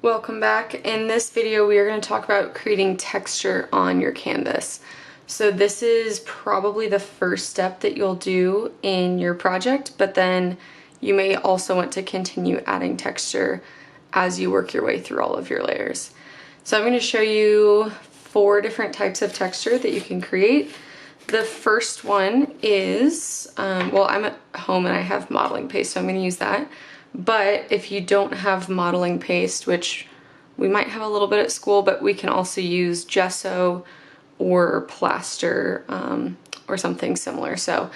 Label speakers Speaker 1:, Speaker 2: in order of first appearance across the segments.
Speaker 1: Welcome back. In this video we are going to talk about creating texture on your canvas. So this is probably the first step that you'll do in your project, but then you may also want to continue adding texture as you work your way through all of your layers. So I'm going to show you 4 different types of texture that you can create. The first one is, well, I'm at home and I have modeling paste, so I'm going to use that. But if you don't have modeling paste, which we might have a little bit at school, but we can also use gesso or plaster or something similar. So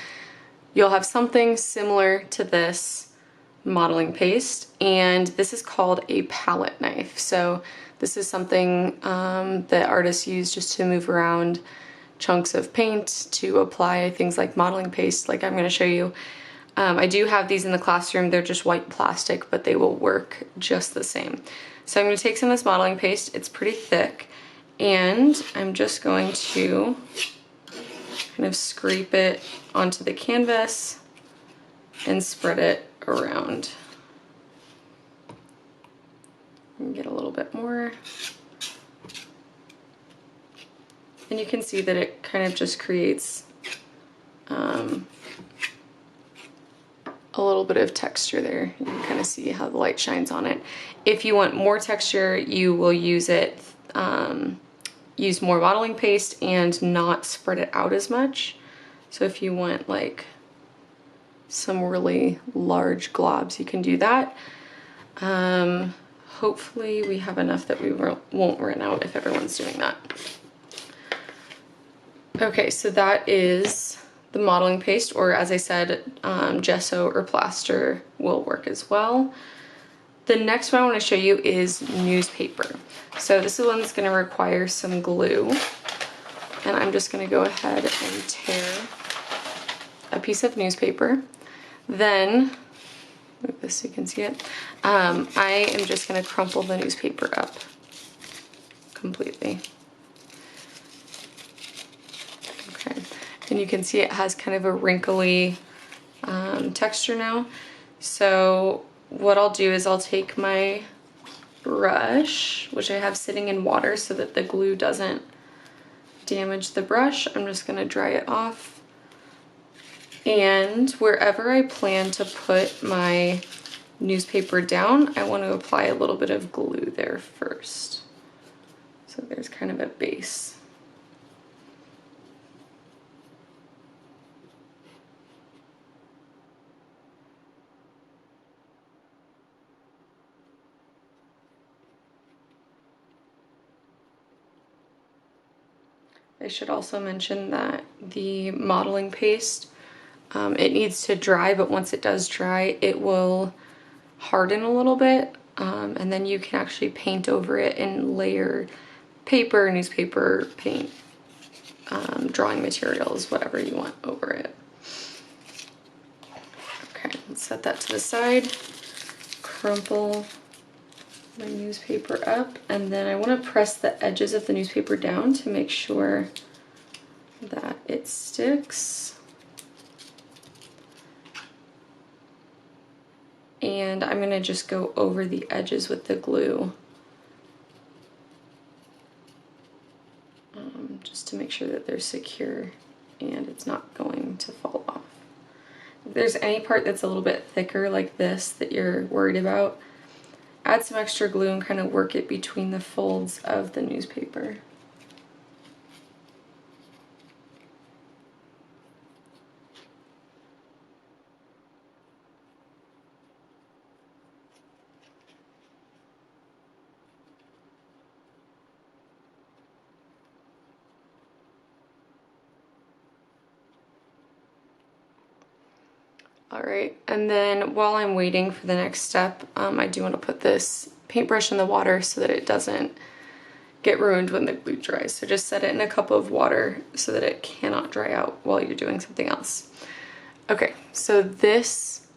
Speaker 1: you'll have something similar to this modeling paste, and this is called a palette knife. So this is something that artists use just to move around chunks of paint to apply things like modeling paste, like I'm going to show you. I do have these in the classroom. They're just white plastic, but they will work just the same. So I'm going to take some of this modeling paste. It's pretty thick, and I'm just going to kind of scrape it onto the canvas and spread it around. And get a little bit more. And you can see that it kind of just creates a little bit of texture there. You can kind of see how the light shines on it. If you want more texture, you will use it, use more modeling paste and not spread it out as much. So if you want like some really large globs, you can do that. Hopefully we have enough that we won't run out if everyone's doing that. Okay, so that is the modeling paste, or as I said, gesso or plaster will work as well. The next one I want to show you is newspaper. So this is one that's going to require some glue, and I'm just going to go ahead and tear a piece of newspaper. Then, move this so you can see it, I am just going to crumple the newspaper up completely. And you can see it has kind of a wrinkly texture now. So what I'll do is I'll take my brush, which I have sitting in water so that the glue doesn't damage the brush. I'm just going to dry it off. And wherever I plan to put my newspaper down, I want to apply a little bit of glue there first. So there's kind of a base. I should also mention that the modeling paste, it needs to dry, but once it does dry, it will harden a little bit, and then you can actually paint over it and layer paper, newspaper, paint, drawing materials, whatever you want over it. Okay, let's set that to the side, crumple my newspaper up, and then I want to press the edges of the newspaper down to make sure that it sticks. And I'm going to just go over the edges with the glue just to make sure that they're secure and it's not going to fall off. If there's any part that's a little bit thicker like this that you're worried about, add some extra glue and kind of work it between the folds of the newspaper. Alright, and then while I'm waiting for the next step, I do want to put this paintbrush in the water so that it doesn't get ruined when the glue dries. So just set it in a cup of water so that it cannot dry out while you're doing something else. Okay, so this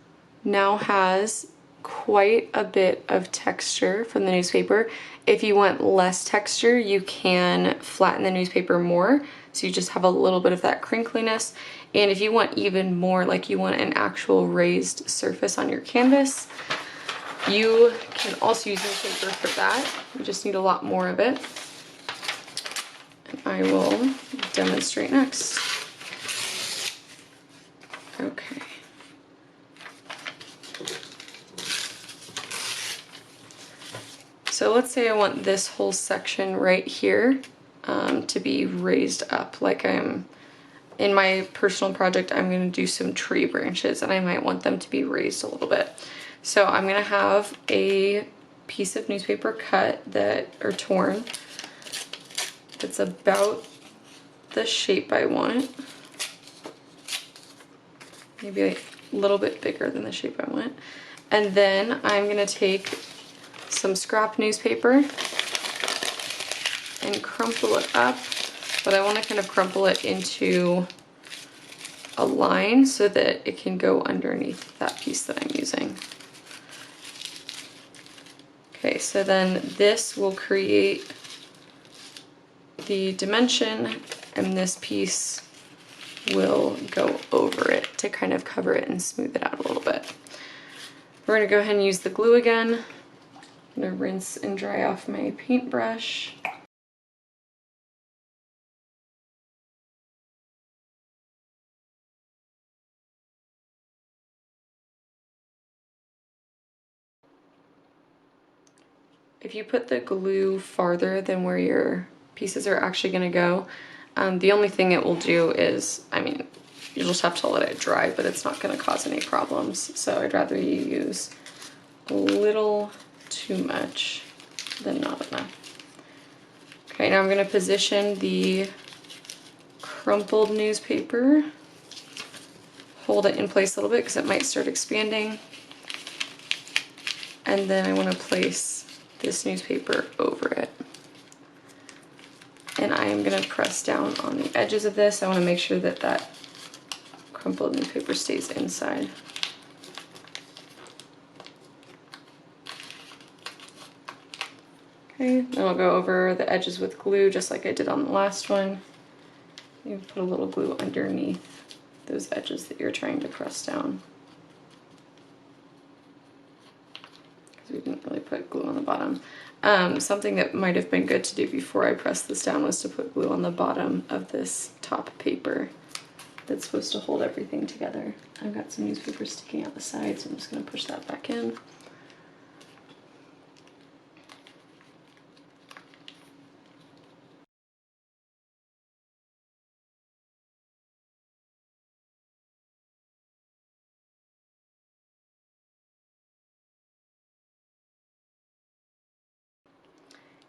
Speaker 1: now has quite a bit of texture from the newspaper. If you want less texture, you can flatten the newspaper more, so you just have a little bit of that crinkliness. And if you want even more, like you want an actual raised surface on your canvas, You can also use newspaper for that. You just need a lot more of it. And I will demonstrate next. Okay. So let's say I want this whole section right here to be raised up. Like I'm in my personal project, I'm going to do some tree branches and I might want them to be raised a little bit. So I'm going to have a piece of newspaper cut or torn that's about the shape I want. Maybe a little bit bigger than the shape I want. And then I'm going to take some scrap newspaper and crumple it up, but I want to kind of crumple it into a line so that it can go underneath that piece that I'm using. Okay, so then this will create the dimension and this piece will go over it to kind of cover it and smooth it out a little bit. We're going to go ahead and use the glue again. I'm going to rinse and dry off my paintbrush. If you put the glue farther than where your pieces are actually going to go, the only thing it will do is, I mean, you just have to let it dry, but it's not going to cause any problems. So I'd rather you use a little too much than not enough. Okay, now I'm going to position the crumpled newspaper, hold it in place a little bit because it might start expanding, and then I want to place this newspaper over it. And I am going to press down on the edges of this. I want to make sure that that crumpled newspaper stays inside. Okay, then I'll go over the edges with glue just like I did on the last one. You put a little glue underneath those edges that you're trying to press down. We didn't really put glue on the bottom. Something that might have been good to do before I pressed this down was to put glue on the bottom of this top paper that's supposed to hold everything together. I've got some newspaper sticking out the side, so I'm just going to push that back in.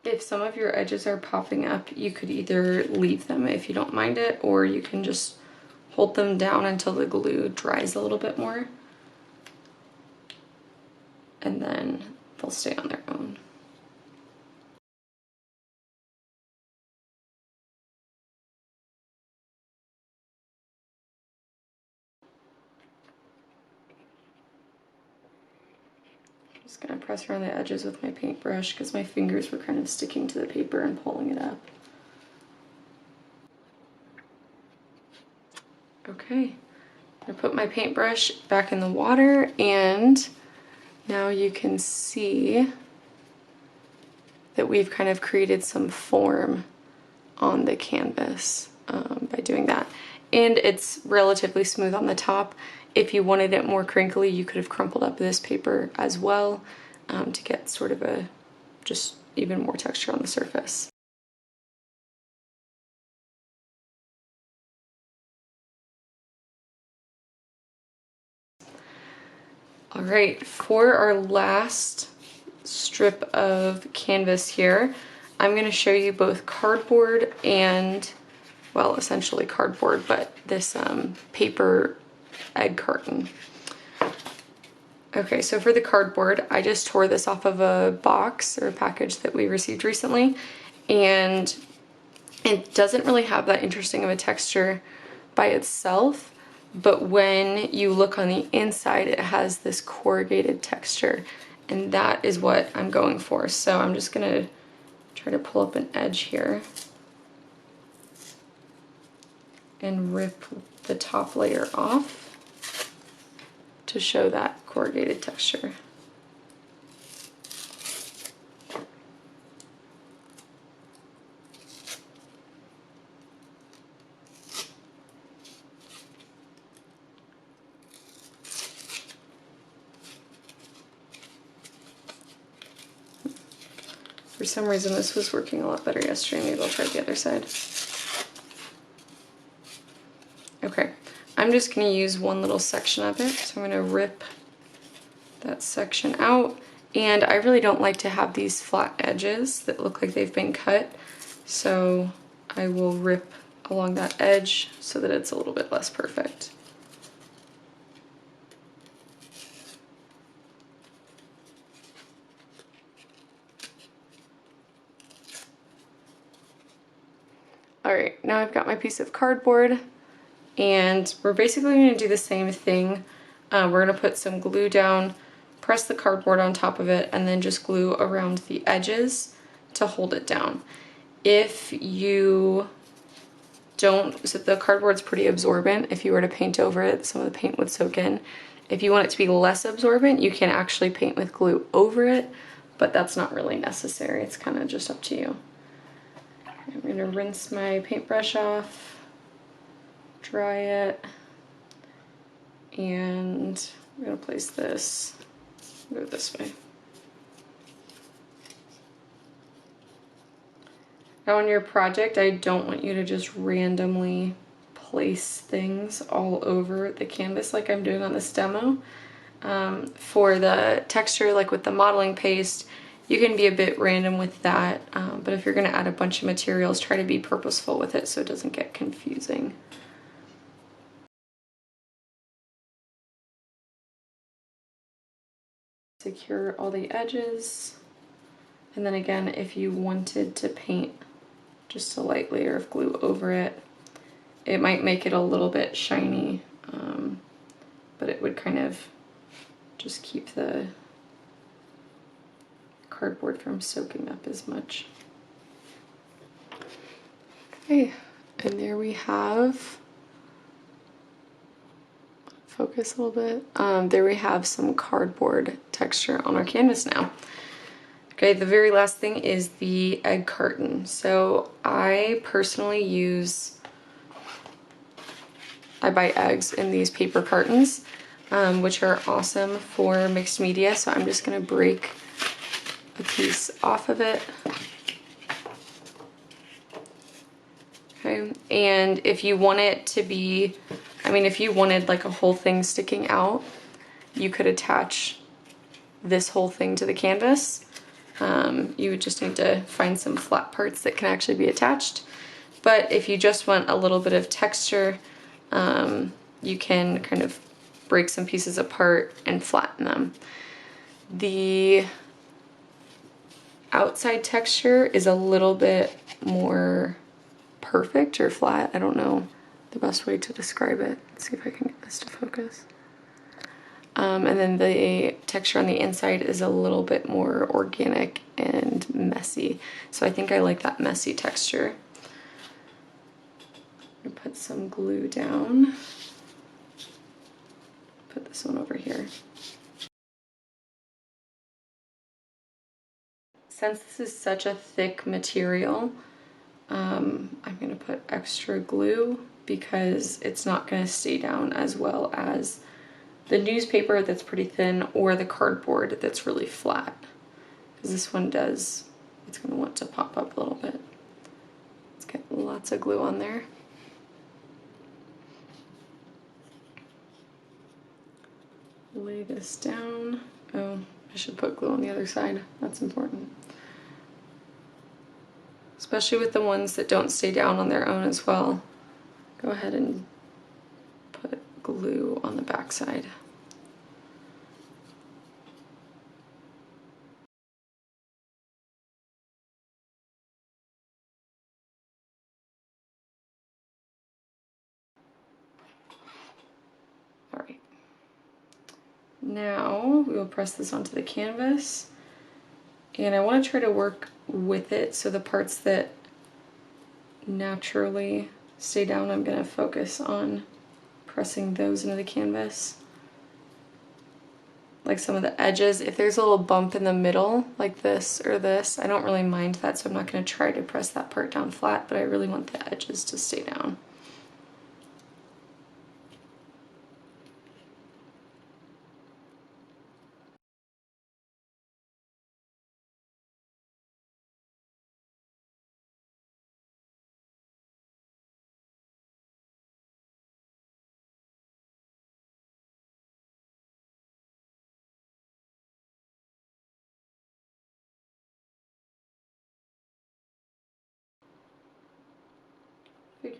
Speaker 1: If some of your edges are popping up, you could either leave them if you don't mind it, or you can just hold them down until the glue dries a little bit more, and then they'll stay on their own. Just gonna press around the edges with my paintbrush because my fingers were kind of sticking to the paper and pulling it up. Okay, I'm gonna put my paintbrush back in the water, and now you can see that we've kind of created some form on the canvas by doing that. And it's relatively smooth on the top. If you wanted it more crinkly, you could have crumpled up this paper as well to get sort of a just even more texture on the surface. All right, for our last strip of canvas here, I'm going to show you both cardboard and, well, essentially cardboard, but this paper egg carton. Okay, so for the cardboard, I just tore this off of a box or a package that we received recently, and it doesn't really have that interesting of a texture by itself, but when you look on the inside, it has this corrugated texture, and that is what I'm going for. So I'm just gonna try to pull up an edge here and rip the top layer off to show that corrugated texture. For some reason this was working a lot better yesterday. Maybe I'll try the other side. Okay, I'm just going to use one little section of it. So I'm going to rip that section out. And I really don't like to have these flat edges that look like they've been cut. So I will rip along that edge so that it's a little bit less perfect. All right, now I've got my piece of cardboard, and we're basically going to do the same thing. We're going to put some glue down, press the cardboard on top of it, and then just glue around the edges to hold it down. If you don't, so the cardboard's pretty absorbent. If you were to paint over it, some of the paint would soak in. If you want it to be less absorbent, you can actually paint with glue over it, but that's not really necessary. It's kind of just up to you. I'm going to rinse my paintbrush off, dry it, and I'm going to place this, go this way. Now on your project, I don't want you to just randomly place things all over the canvas like I'm doing on this demo. For the texture, like with the modeling paste, you can be a bit random with that, but if you're going to add a bunch of materials, try to be purposeful with it so it doesn't get confusing. Secure all the edges, and then again, if you wanted to paint just a light layer of glue over it, it might make it a little bit shiny, but it would kind of just keep the cardboard from soaking up as much. Okay, and there we have, focus a little bit, there we have some cardboard texture on our canvas now. Okay, the very last thing is the egg carton. So I personally I buy eggs in these paper cartons, which are awesome for mixed media. So I'm just gonna break a piece off of it. Okay, and if you want it to be, if you wanted like a whole thing sticking out, you could attach this whole thing to the canvas. You would just need to find some flat parts that can actually be attached. But if you just want a little bit of texture, you can kind of break some pieces apart and flatten them. The outside texture is a little bit more perfect or flat. I don't know the best way to describe it. Let's see if I can get this to focus. And then the texture on the inside is a little bit more organic and messy. So I think I like that messy texture. I'm gonna put some glue down. Put this one over here. Since this is such a thick material, I'm gonna put extra glue because it's not gonna stay down as well as the newspaper that's pretty thin or the cardboard that's really flat. Because this one does, it's gonna want to pop up a little bit. Let's get lots of glue on there. Lay this down. Oh, I should put glue on the other side. That's important. Especially with the ones that don't stay down on their own as well. Go ahead and put glue on the back side. All right. Now we will press this onto the canvas, and I want to try to work with it so the parts that naturally stay down, I'm going to focus on pressing those into the canvas. Like some of the edges, if there's a little bump in the middle, like this or this, I don't really mind that, so I'm not going to try to press that part down flat, but I really want the edges to stay down.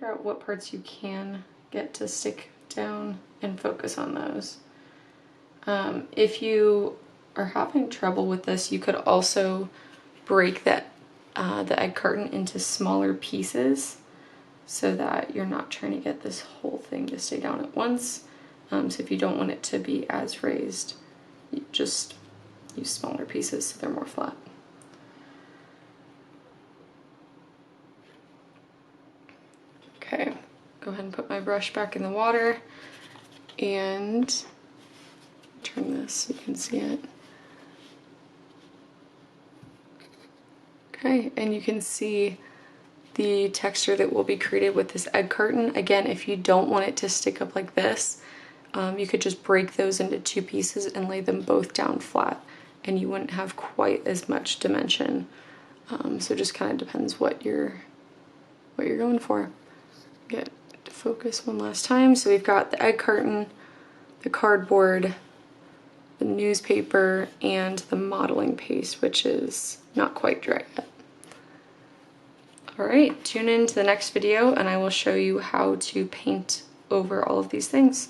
Speaker 1: figure out what parts you can get to stick down and focus on those. If you are having trouble with this, you could also break the egg carton into smaller pieces so that you're not trying to get this whole thing to stay down at once. So if you don't want it to be as raised, you just use smaller pieces so they're more flat. Okay, go ahead and put my brush back in the water and turn this so you can see it. Okay, and you can see the texture that will be created with this egg carton. Again, if you don't want it to stick up like this, you could just break those into two pieces and lay them both down flat, and you wouldn't have quite as much dimension. So it just kind of depends what you're going for. Get to focus one last time. So we've got the egg carton, the cardboard, the newspaper, and the modeling paste, which is not quite dry yet. All right, tune in to the next video and I will show you how to paint over all of these things.